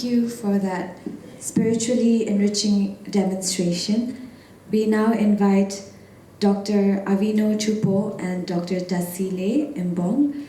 thank you for that spiritually enriching demonstration. We now invite Dr. Avino Chupo and Dr. Dasile Mbong.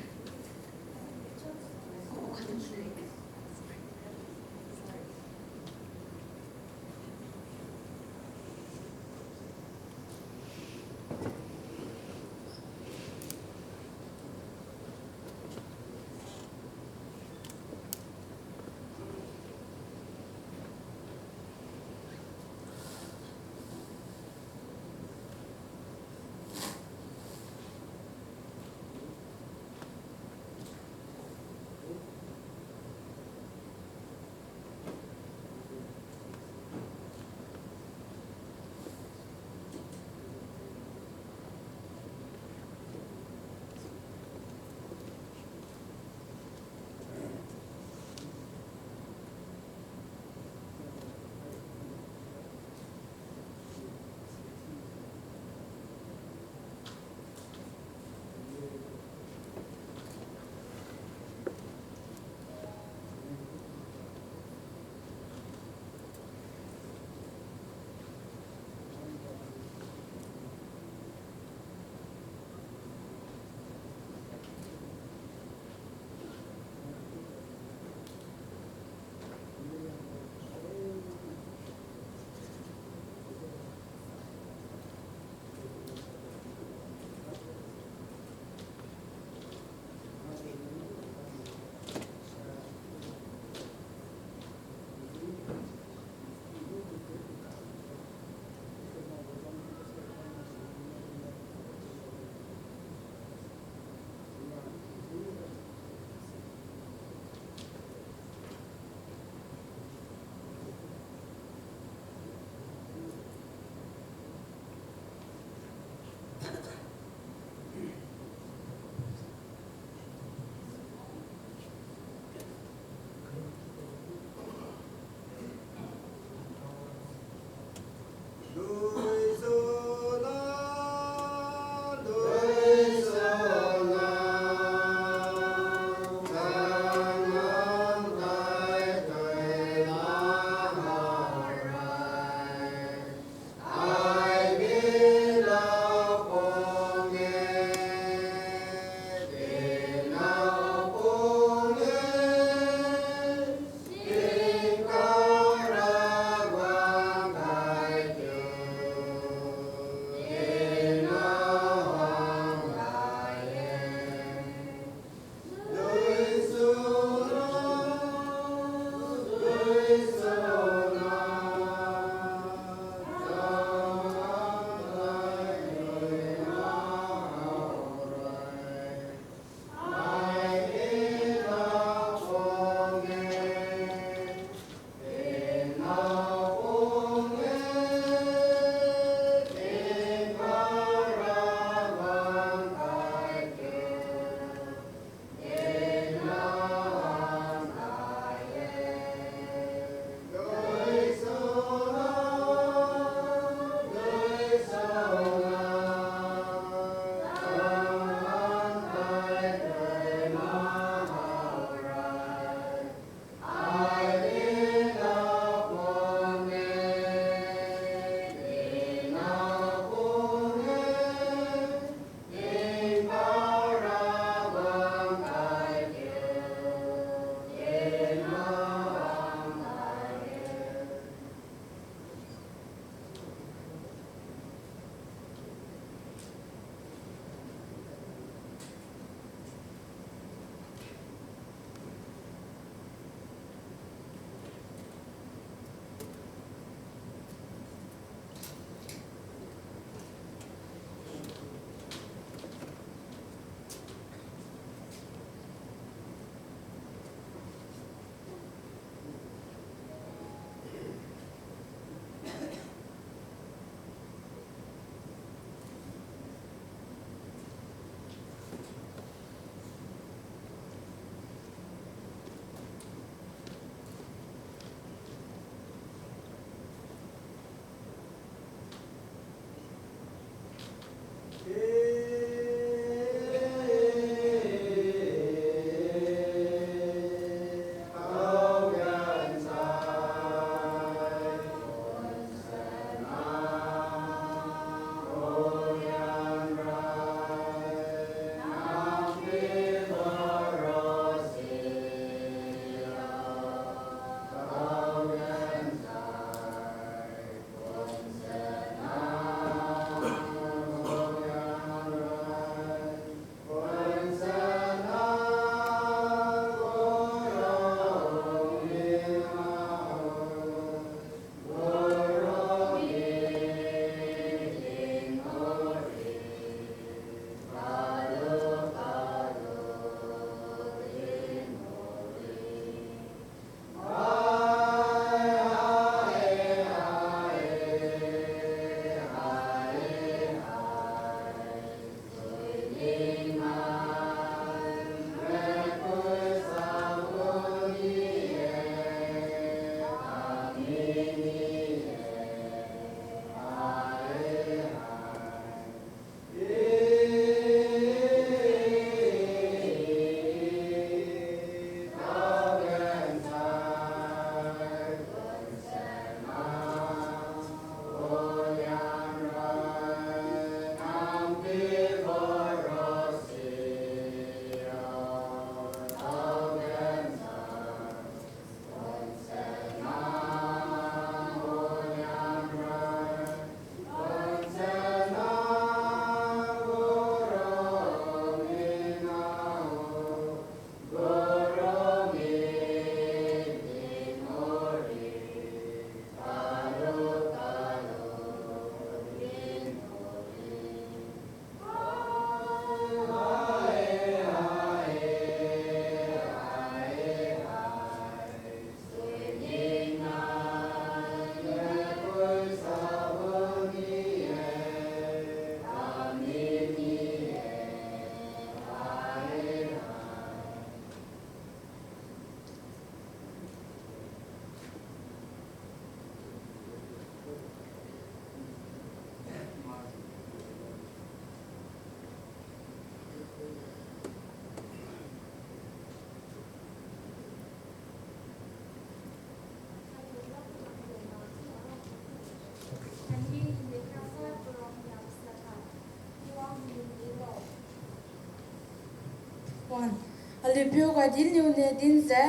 One. Alipio ga dinyo ne dinze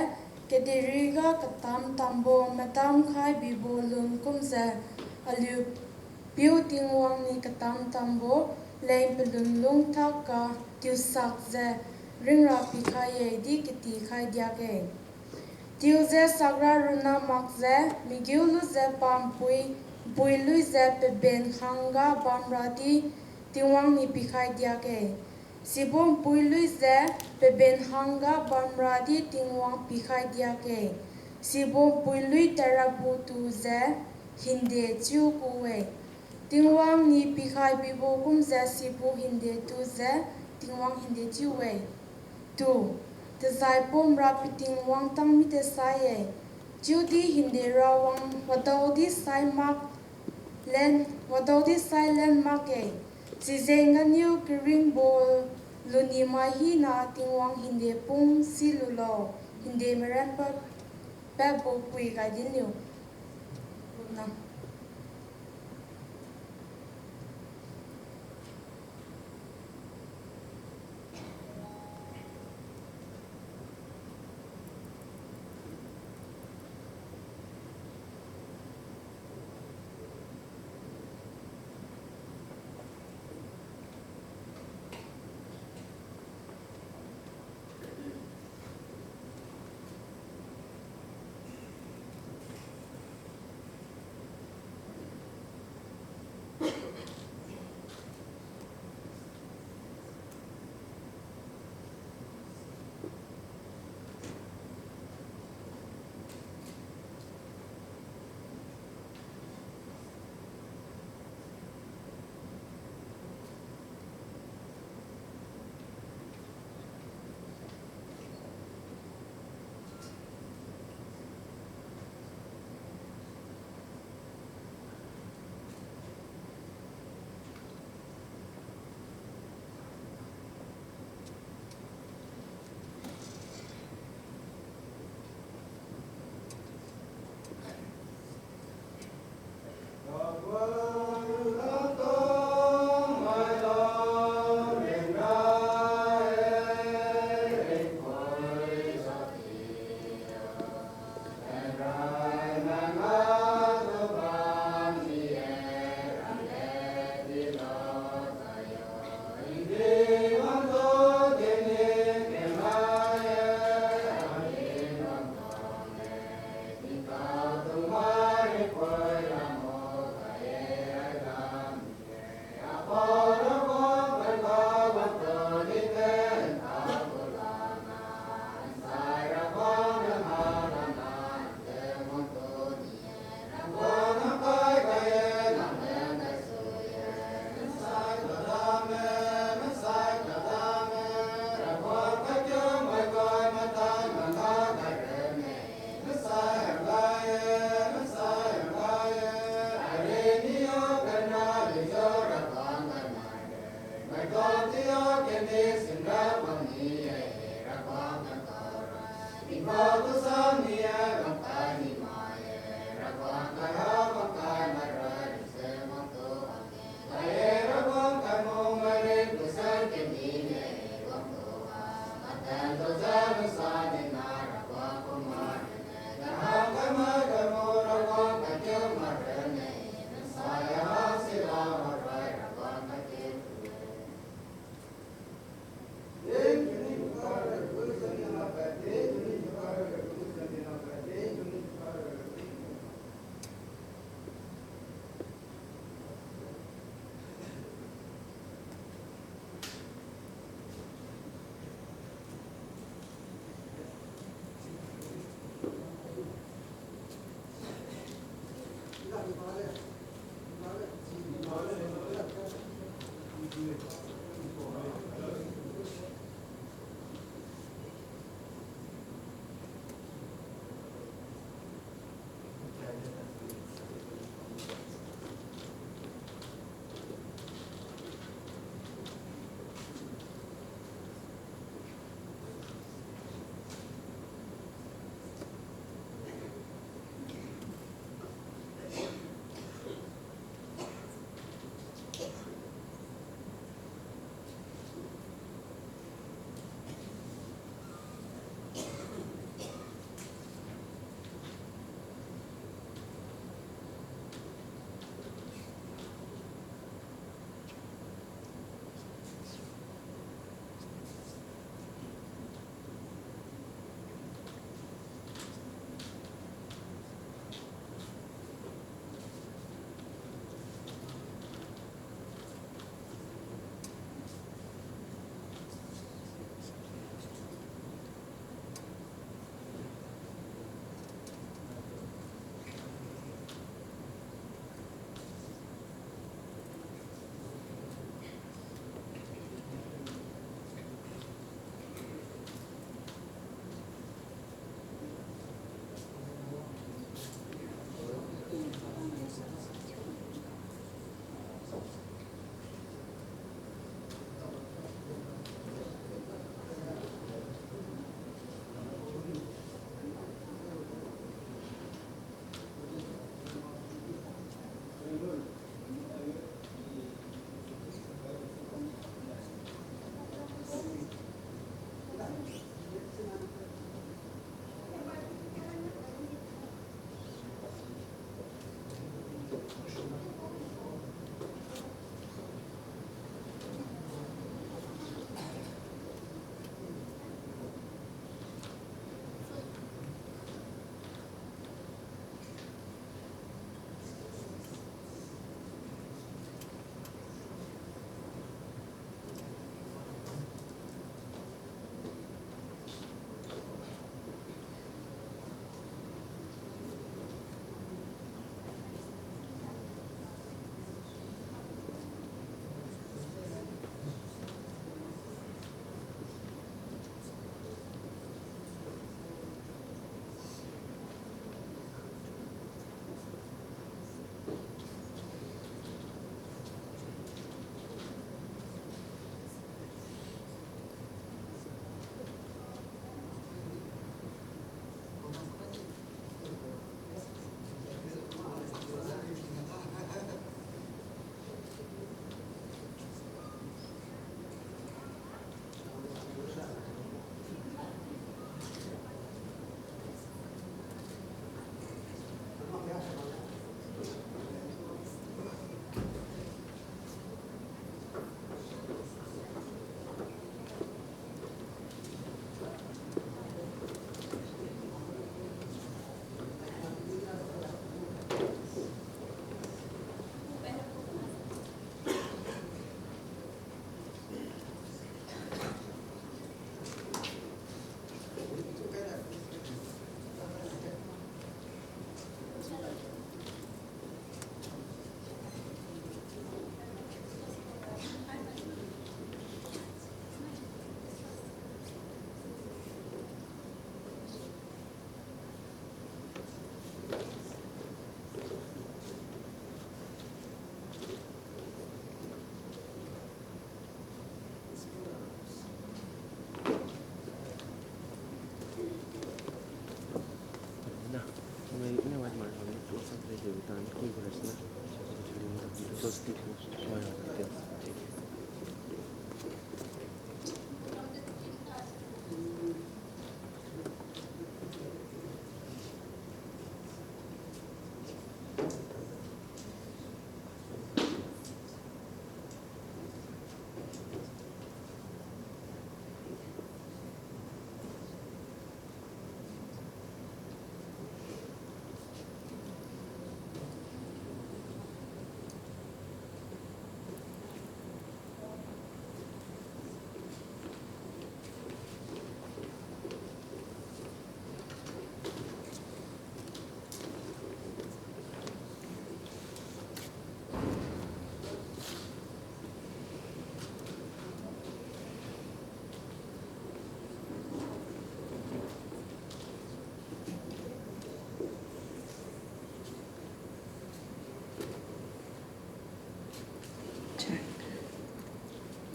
kediriga katam tambo matam khai bibo lun kumze alipio tingwang ni katam tambo lein pelun lung thaka tiu sak ze ringra pikhaye di kiti khai diake tiu ze sagra runa makze migiulu ze pampui builu ze peben khanga bamrati tingwang ni pikhai diake Sibom puilui ze peben hanga bamradi tingwang pikhai diake. Sibom puilui tarabutu ze hinde chiu kuwe. Tingwang ni pikhai bibo kum ze sibu hinde tu ze tingwang hinde chiu we. Tu. Tezai pom rapi tingwang tang mite saye. Chiu di hinde rawang wadau di sai len make. Si zengan yu kering bol luni mahi na tingwang hinde pung si lulo hinde meren pa bo pui ga din yu na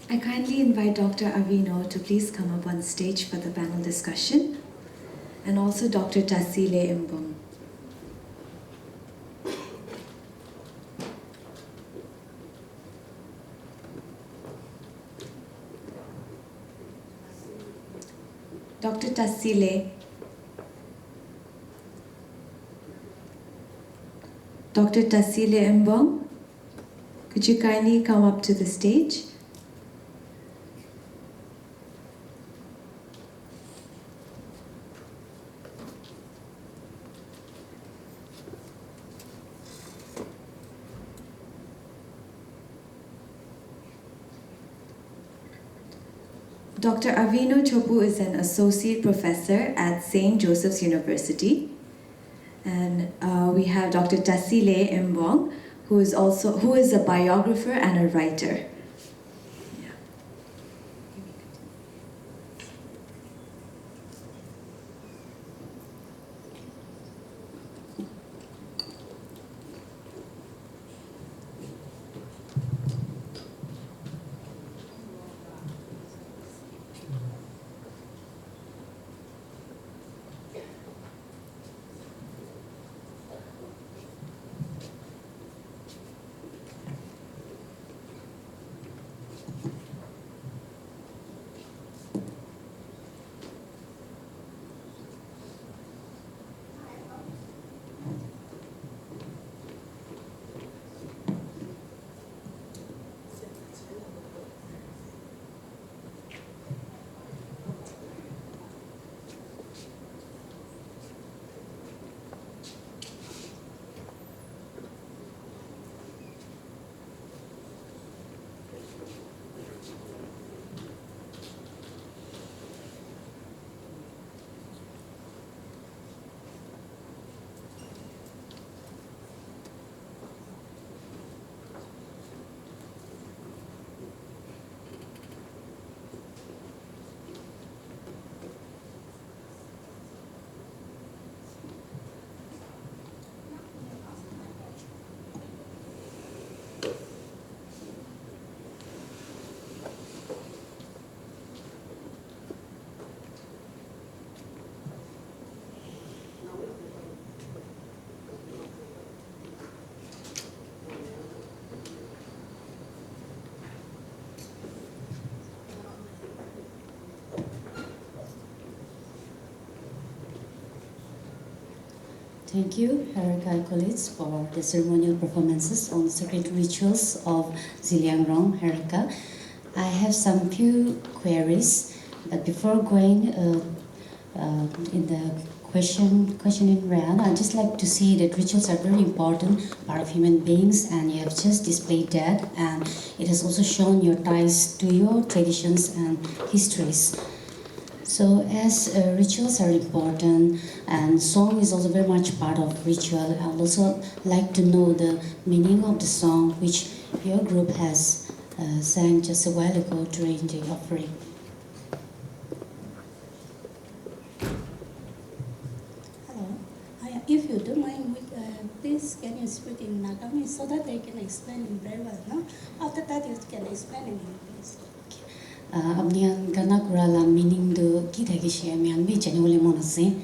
I kindly invite Dr. Avino to please come up on stage for the panel discussion, and also Dr. Tassile Imbong. Dr. Tassile. Dr. Tassile Imbong, could you kindly come up to the stage? Dr. Avino Chopu is an associate professor at St. Joseph's University. And we have Dr. Tassile Imbong, who is a biographer and a writer. Thank you, Heraka colleagues, for the ceremonial performances on sacred rituals of Ziliangrong Heraka. I have some few queries, but before going in the questioning round, I'd just like to see that rituals are very important part of human beings, and you have just displayed that, and it has also shown your ties to your traditions and histories. So as rituals are important and song is also very much part of ritual, I would also like to know the meaning of the song which your group has sang just a while ago during the offering. Hello. If you don't mind, please can you speak in Nagami so that they can explain it very well, no? After that you can explain in English. Abnian kana kurala meaning do kita kishi amian bi chanyole monase.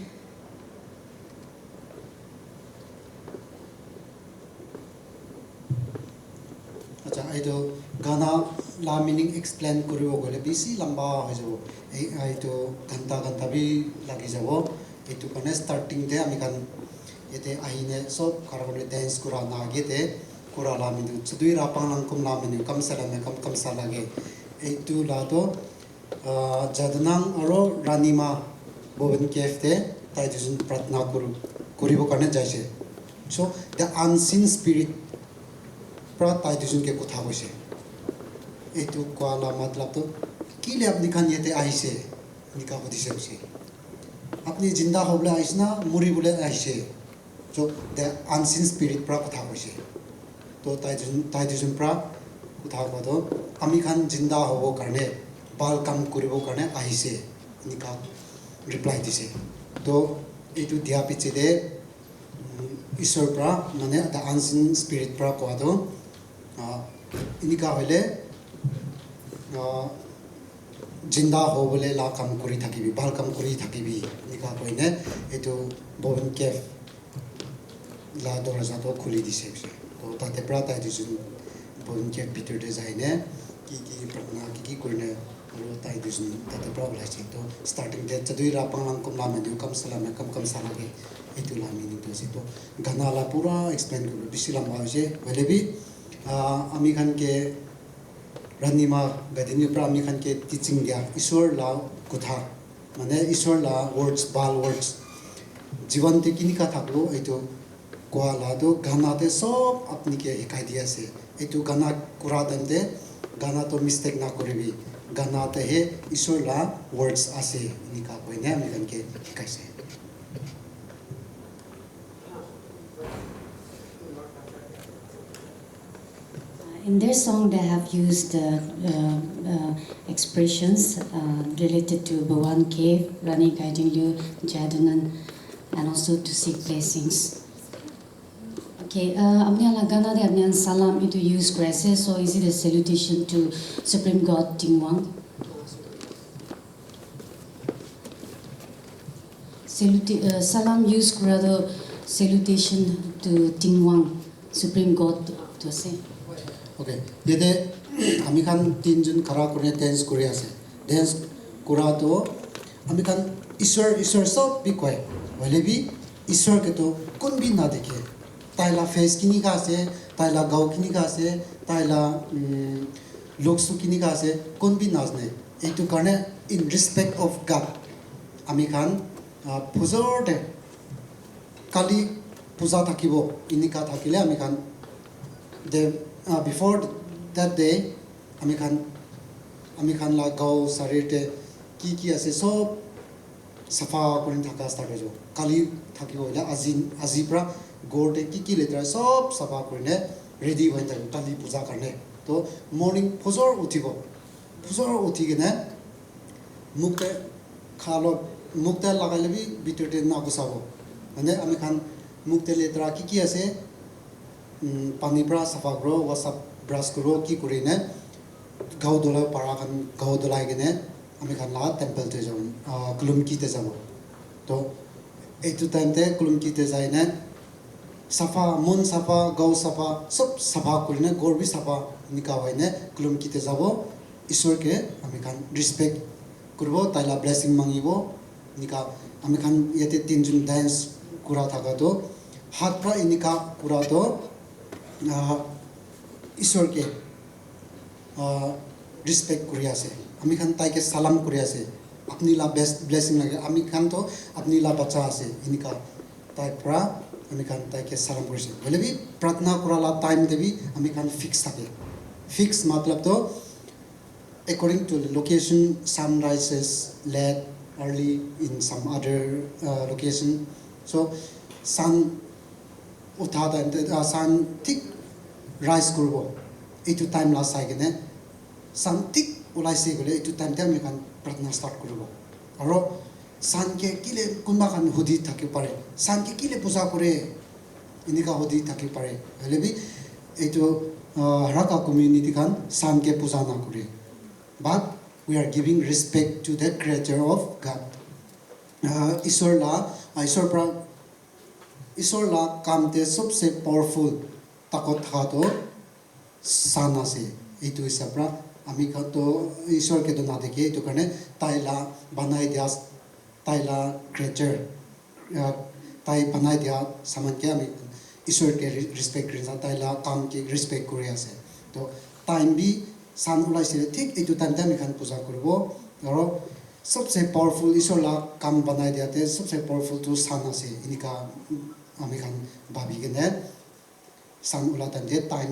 এইটো গানা লা meaning explain কৰিব গ'লে বেছি লম্বা হৈ যাব এইটো ঘণ্টা বি লাগি যাব এইটো কাৰণে ষ্টাৰ্টিংতে আমি খান ইয়াতে আহিনে চব কাৰণে ডেন্স কৰা নাগেতে কৰা লা মিনিং চুদুই ৰাপাং নাংকুম লা মিনিং কামসালামে কামসালাগে এইটো লাটো জাদনাং আৰু ৰাণীমা ববন কেফতে তাই দুজন প্ৰাৰ্থনা কৰিব কাৰণে যাইছে চ' দ্য আনচিন স্পিৰিট পৰা তাই দুজনকে কথা কৈছে এইটো কোৱালা মতলবটো কিলে আপুনি খান ইয়াতে আহিছে নিকা সুধিছে কৈছে আপুনি জিন্দা হ'বলৈ আহিছে না মৰিবলৈ আহিছে চ' দ্য আনচিন স্পিৰিট পৰা কথা কৈছে তো তাই দুজন পৰা কথা কোৱাটো আমি খান জিন্দা হ'ব কাৰণে ভাল কাম কৰিবৰ কাৰণে আহিছে নিকা ৰিপ্লাই দিছে তো এইটো দিয়া পিছতে ঈশ্বৰ পৰা মানে দ্য আনচিন স্পিৰিট পৰা কোৱাটো এনেকুৱা হ'লে জিন্দা হ'বলৈ লা কাম কৰি থাকিবি ভাল কাম কৰি থাকিবি এনেকুৱা কৈনে এইটো ববন কেফ লা দৰজাটো খুলি দিছে তো তাতে পৰা তাই দুজন ববন কেফ ভিতৰতে যায়নে কি প্ৰাৰ্থনা কি কৰিনে আৰু তাই দুজন তাতে পৰা ওলাইছে তো ষ্টাৰ্টিংতে যদুই ৰাপাং নাংকুম লা মিনিং কামসালামে কামসালাগে এইটো লা মিনিংটো হৈছে তো গানা লা পুৰা এক্সপ্লেইন কৰিব বেছি লম্বা হৈছে হ'লে বি আমি খানকে ৰাণীমা গাদিনীৰ পৰা আমি খানকে টিচিং দিয়া ঈশ্বৰ লা কথা মানে ঈশ্বৰ লা ৱৰ্ডছ ভাল ৱৰ্ডছ জীৱনতে কেনেকুৱা থাকলো এইটো কোৱা লাটো গানাতে চব আপুনিকে শিকাই দি আছে এইটো গানা কৰা টাইমতে গানাটো মিষ্টেক নকৰিবি গানাতেহে ঈশ্বৰ লা ৱৰ্ডছ আছে এনেকুৱা কৈনে আমি খানকে শিকাইছে In their song, they have used expressions related to Bhawan Cave, Rani guiding you, Jadunan, and also to seek blessings. Okay, apni ala gana de apni salam itu use grace, so is it a salutation to Supreme God Tingwang? Salam use rather salutation to Tingwang, Supreme God to say. Okay, dede ami khan tinjun khara kore dance kore ase dance kora to ami khan ishwar sob bi koi hole bi ishwar ke to kun bi na dekhe taila face kini ka ase taila gau kini ka ase taila looks kini ka ase kun bi nazne etu karne in respect of God ami khan puzor de kali puja thakibo inika thakile ami khan de before that day ami khan la gao sarite ki ase sob safa korin thaka start hojo kali thakibo ila aji pra gorde ki letra sob safa korine ready hoi thak kali puja karne to morning phozor uthigene mukte khalo mukte lagaile bi bitote na gusabo mane ami khan mukte letra ki ase pani pra safa kro whatsapp brush kro ki kurine gau dola para kan gau dolai gene ami khan la temple te jam kulumki te jabo to etu time te kulumki te jaine safa mon safa gau safa sob safa kurine gor bi safa nika hoine kulumki te jabo ishwar ke ami khan respect kurbo taila blessing mangibo nika ami khan yete tinjun dance kura thaka to hat pra inika kura to ঈশ্বৰ কে ৰেসপেক্ট কৰি আছে আমি খান তাইকে সালাম কৰি আছে আপনি লা বেস্ট ব্লেসিং লাগে আমি খান তো আপনি লা বাচ্চা আছে ইনিকা তাই পৰা আমি খান তাইকে সালাম কৰিছে বলে বি প্ৰাৰ্থনা কৰালা টাইম দেবি আমি খান ফিক্স থাকে ফিক্স মতলব তো according to the location sun rises late early in some other location so sun utha time sun tik rise kurbo etu time la sai gene sun tik ulai se gole etu time te ami kan pratna start kurbo aro sun ke kile kunba kan hudi thaki pare sun ke kile puja kore inika hudi thaki pare hole bi etu haraka community kan sun ke puja na kore but we are giving respect to the creator of God ishwar la kam te sabse powerful takot tha to सान আছে এইটো হিচাপ পৰা আমি তো ঈশ্বৰকে তো নাদেখে এইটো কাৰণে তাইলা বনাই দিয়া তাইলা ক্ৰিয়েচাৰ তাই বনাই দিয়া সামানকে আমি ঈশ্বৰকে ৰেসপেক্ট কৰি তাইলা কামকে ৰেসপেক্ট কৰি আছে তো টাইম বি সান ওলাইছে ঠিক এইটো টাইমতে আমি খান পূজা কৰিব আৰু सबसे पावरफुल ईश्वर ला काम बनाई दियाते सबसे पावरफुल तो सान আছে इनका আমি খান ভাবি কেনে सान उला तंजे टाइम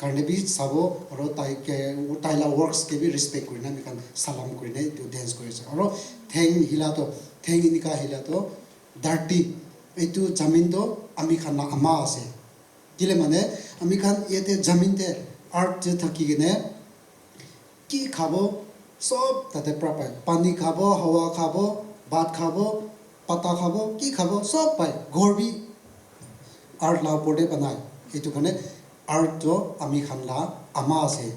करने भी सबो और ताई के ताइला वर्क्स के भी रिस्पेक्ट करना আমি খান সালাম करने तो डांस करे और थेंग हिला तो थेंग इनका हिला तो धरती এইটো जमीन तो আমি খান আমা আছে কিলে মানে আমি খান এতে जमीनতে আর্ট যে থাকি কেনে কি খাবো सब ताते प्रापाय पानी खाबो हवा खाबो भात खाबो पत्ता खाबो की खाबो सब पाय घर भी आर्ट ला पड़े बनाय एतु कने आर्ट जो आमी खान ला आमा आसे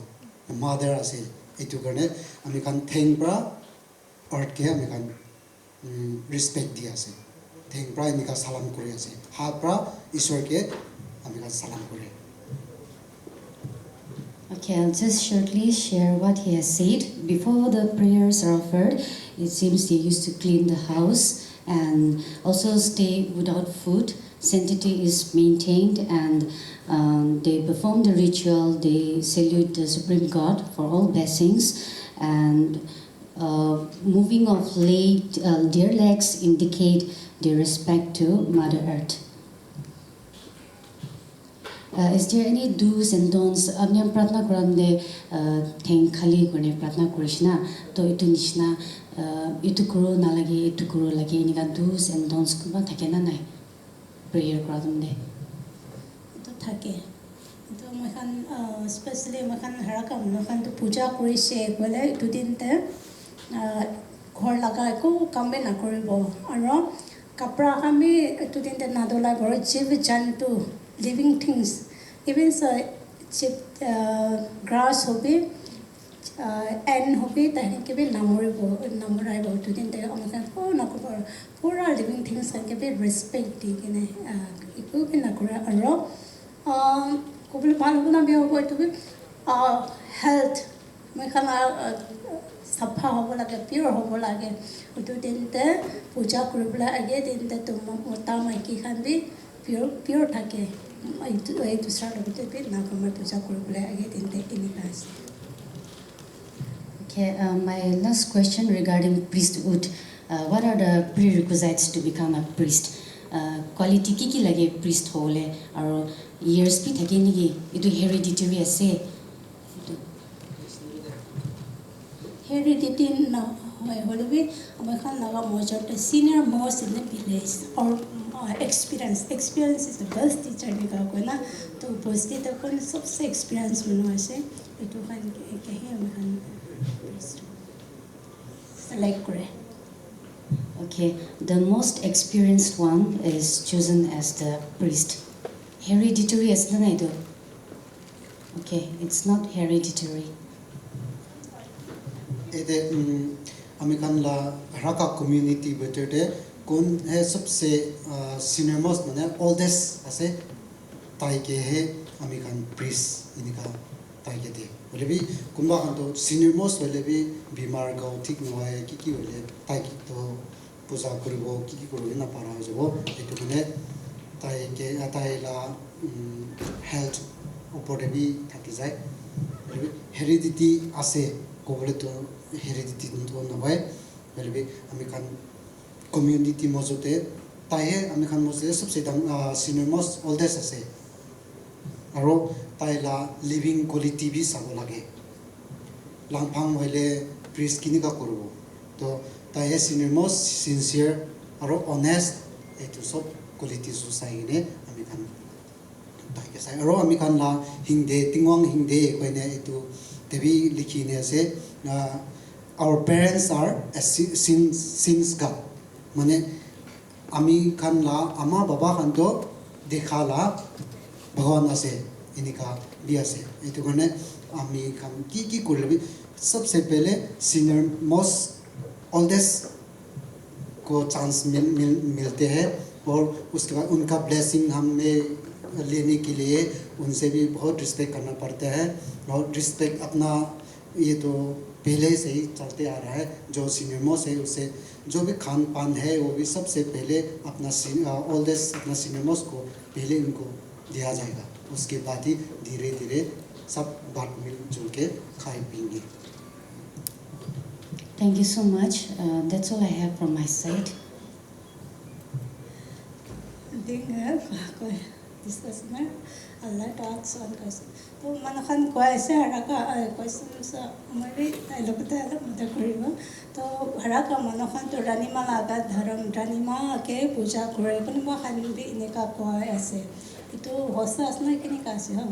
मादर आसे एतु कने आमी खान थेंग प्रा आर्ट के आमी खान रिस्पेक्ट दि आसे थेंग प्रा इनका सलाम करे आसे हाथ प्रा ईश्वर के आमी खान सलाम करे Okay, I'll just shortly share what he has said. Before the prayers are offered, it seems they used to clean the house and also stay without food. Sanctity is maintained and they perform the ritual. They salute the Supreme God for all blessings and moving of their legs indicate their respect to Mother Earth. Is there any do's and don'ts? Abni am pratna kurande theng khali kone pratna kurishna to itu nishna itu kuro na lagi itu kuro lagi ini ka do's and don'ts kuba thake na nai prayer kuradum de to thake to mohan especially mohan haraka mohan to puja korise gole itu din te ghor laga ko kambe na koribo aro kapra kami itu din te nadola gor jiv jantu living things even so chip grass hobe and hobe tahne ke be namorai bo to din te amakan ko na ko pura living things ke be respect di kene iku ke na kora aro ko bol bal na be hobo to be health me khana sabha hobo lage pure hobo lage to din te puja koribla age din te tum mota mai ki khan bi pure thake I to start with a bit now come to Zakurula again in the class. Okay, my last question regarding priesthood. What are the prerequisites to become a priest? Quality kiki lage priest hole aro years pi thake niki itu hereditary ase Heredity na hole bi amakhan laga most senior most in the village or experience is the best teacher nika ko na to posti ta kon sabse experience mano ase itu kan ke he amakhan select kore. Okay, the most experienced one is chosen as the priest. Hereditary as na ido. Okay, it's not hereditary. Ede amikan la raka community beterde कौन है सबसे senior most माने oldest आसे ताई के है American priests इनका ताई के दे बोले भी कुंभा खान तो सीनियर मोस्ट बोले भी बीमार गाँव ठीक नहीं है कि बोले ताई की तो पूजा करिबो कि करिबो ना पारा हो जाबो एतु कने ताई के ताई ला हेल्थ ऊपर भी थकी जाए हेरिडिटी आसे को बोले तो हेरिडिटी तो ना है बोले भी American community mozote tahe ami khan mozote sabse senior most oldest ase aro taila living quality bi sabo lage langphang hoile priest kini ka korbo to tahe senior most sincere aro honest etu sob quality su sai ne ami khan taike sai aro ami khan la hingde tingwang hingde koine etu devi likhi ne ase our parents are since God माने आमी खान ला आमा बाबा खान तो देखा ला भगवान आसे इनका भी आसे इतो कने आमी खान की कोलबी सबसे पहले सीनियर मोस्ट ओल्डेस्ट को चांस मिलते हैं और उसके बाद उनका ब्लेसिंग हमें लेने के लिए उनसे भी बहुत रिस्पेक्ट करना पड़ता है और रिस्पेक्ट अपना ये तो पहले से ही चलते आ रहा है जो सीनियर मोस्ट है उससे जो भी खान पान है वो भी सबसे पहले अपना ओल्डेस्ट अपना सीनियर मोस्ट को पहले उनको दिया जाएगा उसके बाद ही धीरे धीरे सब बात मिलजुल के खाए पिएंगे. Thank you so much. That's all I have from my side. Dengar ko discuss na Allah talks on question. To manakan question haraka question sa mari ilo ko tayo mata koriba. To haraka manakan to ranima laga dharam ranima ke puja kore kun ma khanbi ne ka ko ase. Ito hosta asna kini ka ase ha.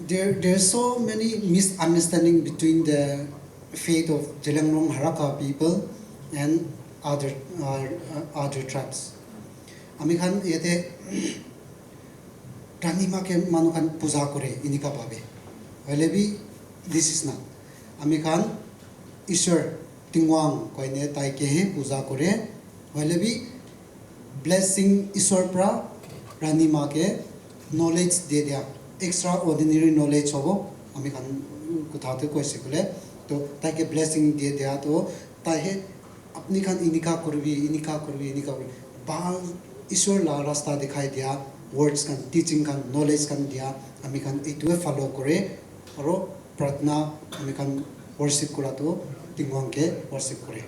There's so many misunderstanding between the faith of Zeliangrong Haraka people and other tribes. Amikhan yete Ranima ke manukan puja kore inika pabe. Walebi this is not. Amikhan Ishwar tingwang koine tai ke he puja kore. Walebi blessing Ishwar pra Ranima ke knowledge दे दिया extraordinary knowledge होगो हमें खान कुताते कोई सिकुले तो ताकि blessing दे दिया तो ताकि अपनी खान इनिका कुर्बी बाल ईश्वर ला रास्ता दिखाई दिया words Khan teaching Khan knowledge Khan दिया हमें खान इतुए follow करे और प्रार्थना हमें खान worship करा तो तिंगवांग के worship करे.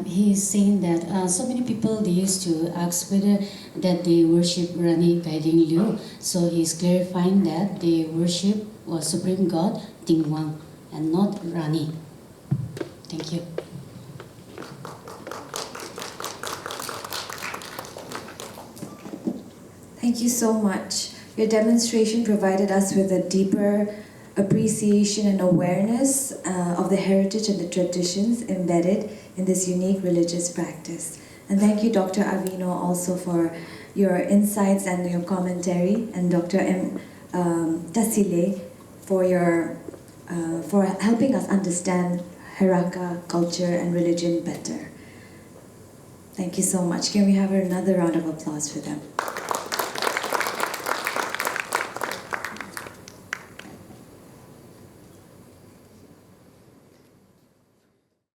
He is saying that so many people they used to ask whether that they worship Rani Guiding Liu. So he is clarifying that they worship Supreme God Tingwang and not Rani. Thank you. Thank you so much. Your demonstration provided us with a deeper appreciation and awareness of the heritage and the traditions embedded in this unique religious practice. And thank you, Dr. Avino, also for your insights and your commentary, and Dr. Tassile for helping us understand Haraka culture and religion better. Thank you so much. Can we have another round of applause for them?